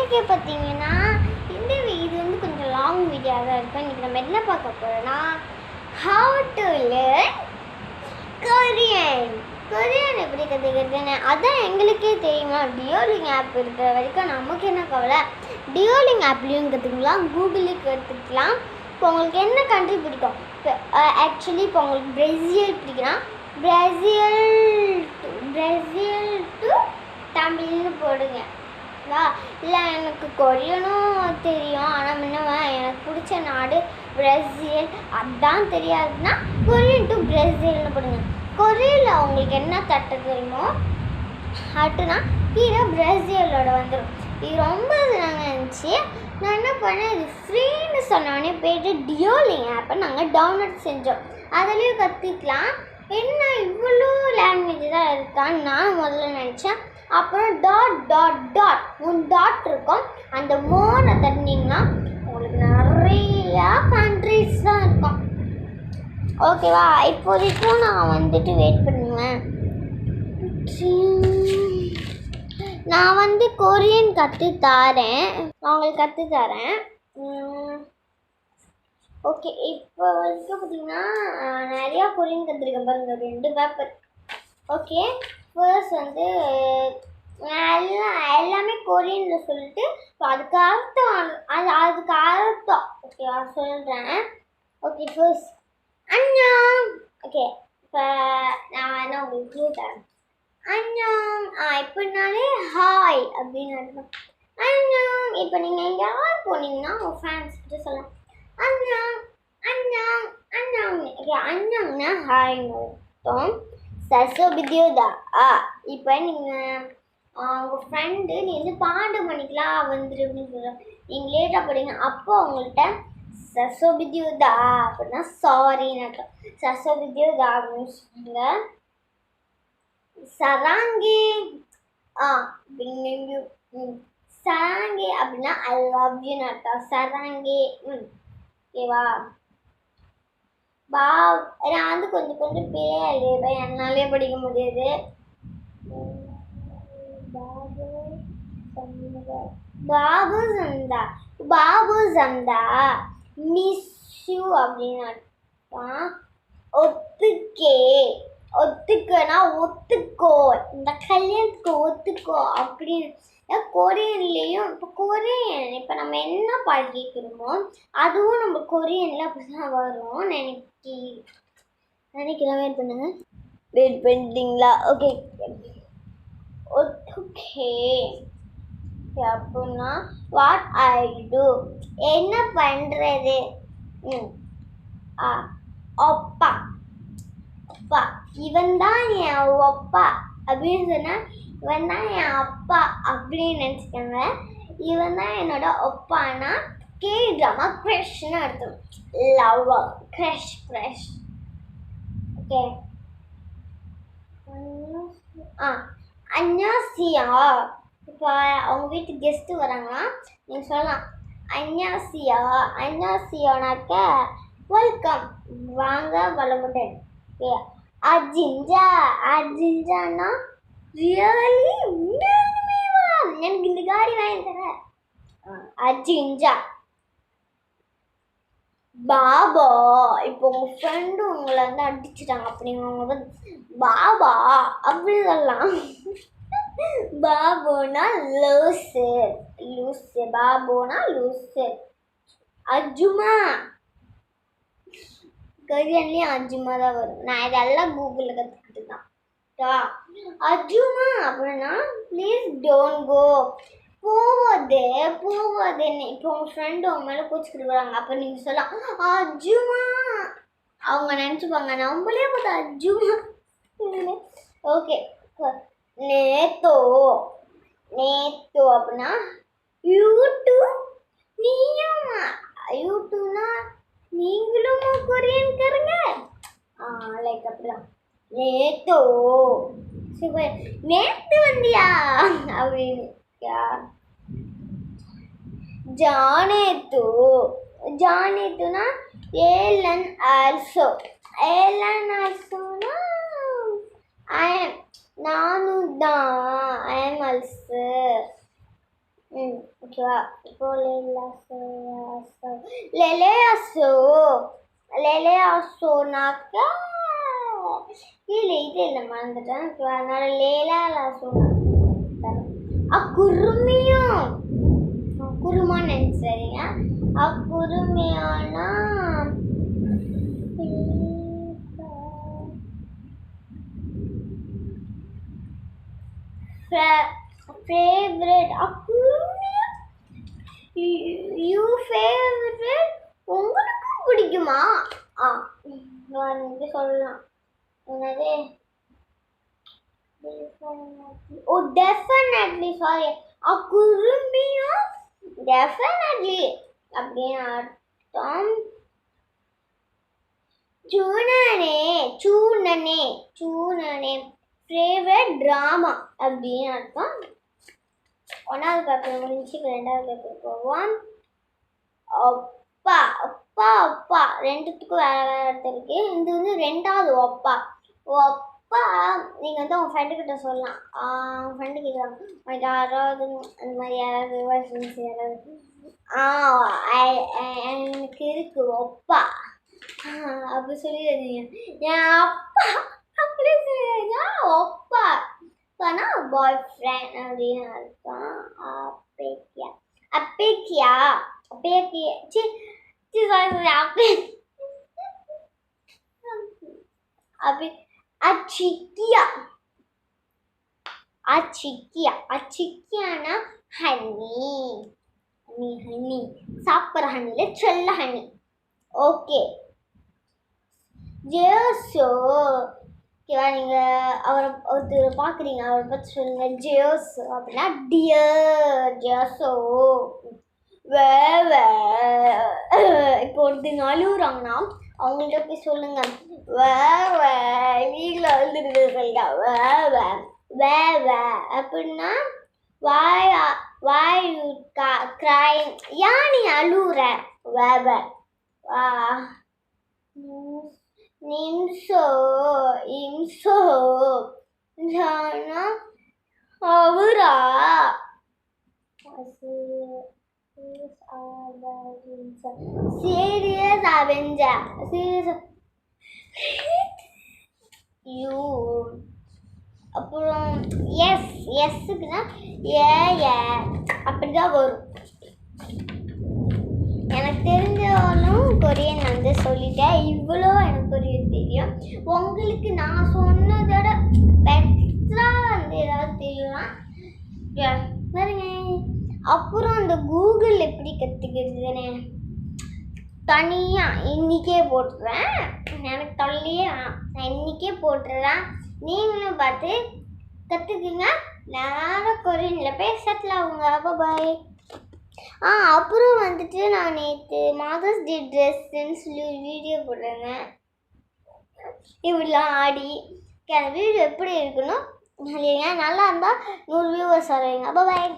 இன்றைக்கி பார்த்தீங்கன்னா இது வந்து கொஞ்சம் லாங் வீடியோவாக தான் இருக்கும். இன்றைக்கி நம்ம என்ன பார்க்க போகிறோன்னா ஹவு டு லேர்ன் கொரியன் எப்படி கற்றுக்கிறதுன்னு. அதான் எங்களுக்கே தெரியுமா, டியோலிங் ஆப் இருக்கிற வரைக்கும் நமக்கு என்ன கவலை. டியோலிங் ஆப்லேயும் கற்றுக்கலாம், கூகுள்லேயும் கற்றுக்கலாம். இப்போ உங்களுக்கு என்ன கண்ட்ரி பிடிக்கும்? இப்போ ஆக்சுவலி இப்போ உங்களுக்கு பிரேசில் பிடிக்குன்னா பிரேசில் டு தமிழ்னு போடுங்க. இல்லை எனக்கு கொரியனும் தெரியும், ஆனால் முன்னவன் எனக்கு பிடிச்ச நாடு பிரேசில், அதுதான் தெரியாதுன்னா கொரியன் டு பிரேசில்னு போடுங்க. கொரியனில் உங்களுக்கு என்ன தட்ட தெரியுமோ அட்டுனா கீழே பிரேசிலோட வந்துடும். இது ரொம்ப நாங்கள் இருந்துச்சு. நான் என்ன பண்ணேன், இது ஃப்ரீன்னு சொன்னோடனே போய்ட்டு டியோலிங் ஆப்பை நாங்கள் டவுன்லோட் செஞ்சோம். அதுலேயும் கற்றுக்கலாம். என்ன இவ்வளோ லாங்குவேஜ் தான் இருக்கான்னு நான் முதல்ல நினச்சேன். அப்புறம் டாட் இருக்கும். அந்த மோனை தட்டினீங்கன்னா உங்களுக்கு நிறையா கண்ட்ரிஸ் தான் இருக்கும். ஓகேவா? இப்போதைக்கும் நான் வந்துட்டு வெயிட் பண்ணுவேன். நான் கொரியன் கற்றுத்தரேன், உங்களுக்கு கற்றுத்தரேன். ஓகே, இப்போ பார்த்தீங்கன்னா நிறையா கொரியன் கற்றுருக்கேன் பாருங்கள், 2 பேப்பர். ஓகே, ஃபர்ஸ்ட் எல்லாமே கொரியனில் சொல்லிட்டு இப்போ அதுக்கு அர்த்தம் ஓகேவா சொல்கிறேன். Okay, first அண்ணாங். ஓகே, இப்போ நான் என்ன உங்களுக்கு க்ளூ தரேன். அண்ணாங் இப்போனாலே ஹாய் அப்படின்னு அர்த்தம். அண்ணாங். இப்போ நீங்கள் எங்கேயாவது போனீங்கன்னா உங்கள் ஃப்ரெண்ட்ஸ் கிட்ட சொல்லலாம் அண்ணாங் அண்ணாங் அண்ணாங். ஓகே, அண்ணாங்னா ஹாய்னு அர்த்தம். சசோபித்யோதா. இப்போ நீங்கள் உங்கள் ஃப்ரெண்டு நீ பாண்டு மணிக்கெலாம் வந்துடு அப்படின்னு சொல்கிறோம். நீங்கள் லேட்டாக போடுங்க. அப்போ அவங்கள்ட்ட சசோபித்யோதா அப்படின்னா சாரின்னு அர்த்தம். சசோபித்யோதா அப்படின்னு சொல்லுங்க. சராங்கி சராங்கி அப்படின்னா ஐ லவ் யூன்னு அர்த்தம். சராங்கி. ஓகேவா? நான் கொஞ்சம் பேர் எழுதுவேன், என்னாலே படிக்க முடியாது. பாபு சந்தா மிஸ் யூ அப்படின்னு அர்த்தம். ஒத்துக்கனா ஒத்துக்கோ, இந்த கல்யாணத்துக்கு ஒத்துக்கோ அப்படின்னு. கொரியன்லேயும் இப்போ கொரியன் இப்போ நம்ம என்ன பாட்டு கேட்குறோமோ அதுவும் நம்ம கொரியனில் அப்படி தான் வரும் நினைக்கிறேன். வெயிட் பண்ணிட்டீங்களா? ஓகே ஓகே அப்படின்னா வாட் ஐ டூ, என்ன பண்ணுறது. அப்பா அப்பா, இவன் தான் என் அப்பா அப்படின்னு சொன்னால் இவன் தான் என் அப்பா அப்படின்னு நினச்சிக்கோங்க. இவன் தான் என்னோட அப்பானா கே ட்ராமா க்ரஷ்னு அர்த்தம். Love crush. ஓகே, அன்யாசியா. இப்போ அவங்க வீட்டுக்கு கெஸ்ட்டு வராங்கன்னா நீங்கள் சொல்லலாம் அன்யாசியானாக்க வெல்கம், வாங்க வளமுடன். ஓகே, அர்ஜிஞ்சானா ரியலி எனக்கு இந்த காடி வாங்கி தர. அர்ஜிஞ்சா. பாபா, இப்போ உங்கள் ஃப்ரெண்டு உங்களை அடிச்சிட்டாங்க அப்படிங்க பாபா அப்படி சொல்லலாம். பாபுனா லூசு. பாபுனா லூசு. அஜுமா, கொரியன்லேயும் அஜுமா தான் வரும். நான் இதெல்லாம் கூகுளில் கற்றுக்கிட்டு தான். அஜுமா அப்படின்னா ப்ளீஸ் டோன்ட் கோ, போவாதேன்னு. இப்போ உங்கள் ஃப்ரெண்டு உங்க மேலே கூச்சிக்கிட்டு வராங்க, அப்போ நீங்கள் சொல்லலாம் அஜுமா. அவங்க நினச்சிப்பாங்க நம்மளே பார்த்தா அஜுமா. ஓகே, நேத்தோ அப்படின்னா யூடூ. யூடூனா நீங்களும் கொரியன்காரங்க லைக் அப்படிதான். நேத்து வந்தியா அப்படின்னு. ஜானேத்துனா ஏலன் ஆல்சோனா நானும் தான் ஐ எம் ஆல்சோ. ஓகேவா இப்போ லெலேயாசோ லெலேயாசோனாக்கா இல்லை இது இல்லை மறந்துட்டேன் ஓகேவா அதனால லேலாசோ குருமியும் குருமான்னு நினைச்சீங்க குருமியானா favorite you favorite உங்களுக்கு பிடிக்குமா நான் சொல்லலாம் என்னது ஓ டெஃபினெட்லி சாரி குருமியும் டெஃபினெட்லி அப்படின்னு அர்த்தம் சூனனே ஃபேவரட் ட்ராமா அப்படின்னு அர்த்தம் 1வது பேப்பர் முடிஞ்சு 2வது பேப்பர் போவோம் அப்பா ரெண்டுத்துக்கும் வேற அர்த்தம் இருக்கு இது வந்து 2வது அப்பா நீங்கள் வந்து உங்கள் ஃப்ரெண்டுக்கிட்ட சொல்லலாம் உங்கள் ஃப்ரெண்டு கேட்குறாங்க யாராவது அந்த மாதிரி யாராவது ஃப்ரெண்ட்ஸ் யாராவது எனக்கு இருக்கு அப்பா அப்படி சொல்லிடுறீங்க என் அப்பா அப்படி சொல்லிடுறீங்க அப்பா அப்பனா பாய் ஃப்ரெண்ட் அப்படின்னு அர்த்தம் அப்பேக்கியா அச்சிக்கியானா ஹனி சாப்பிட்ற ஹனியில் செல்ல ஹனி ஓகே ஜேசோ ஓகேவா நீங்கள் அவரை ஒருத்தர் பார்க்குறீங்க அவரை பற்றி சொல்லுங்கள் ஜேசோ அப்படின்னா டியர் ஜேசோ இப்போ ஒருத்தங்க அழுகுறாங்கன்னா அவங்கள்ட்ட போய் சொல்லுங்க வீட்டில் அழுதுட்டு சொல்லுங்க அப்படின்னா why you crying ஏன் நீ அழுகுற இம்சோ அவரா சீரியஸ் அவெஞ்சர் யூ அப்புறம் எஸ்ஸுக்குன்னா அப்படிதான் வரும் எனக்கு தெரிஞ்சாலும் கொரியன் வந்து சொல்லிட்டேன் இவ்வளோ எனக்கு கொரியன் தெரியும் உங்களுக்கு நான் சொன்னதோட பெட்டரா வந்து ஏதாவது தெரியுமா பாருங்க அப்புறம் அந்த கூகுள் எப்படி கற்றுக்கிறதுன்னு தனியாக இன்றைக்கே போட்டுறேன் எனக்கு தொல்லையே நான் இன்றைக்கே போட்டுறேன் நீங்களும் பார்த்து கற்றுக்குங்க நேரம் கொரியனில் போய் செட்டில் ஆகுங்க பாய் அப்புறம் வந்துட்டு நான் நேற்று மதர்ஸ் டே ட்ரெஸ்ஸுன்னு சொல்லி ஒரு வீடியோ போடுறேங்க இப்படிலாம் ஆடி அந்த வீடியோ எப்படி இருக்கணும் நல்லா இருந்தால் 100 வியூவர்ஸ் வருவீங்க பாய்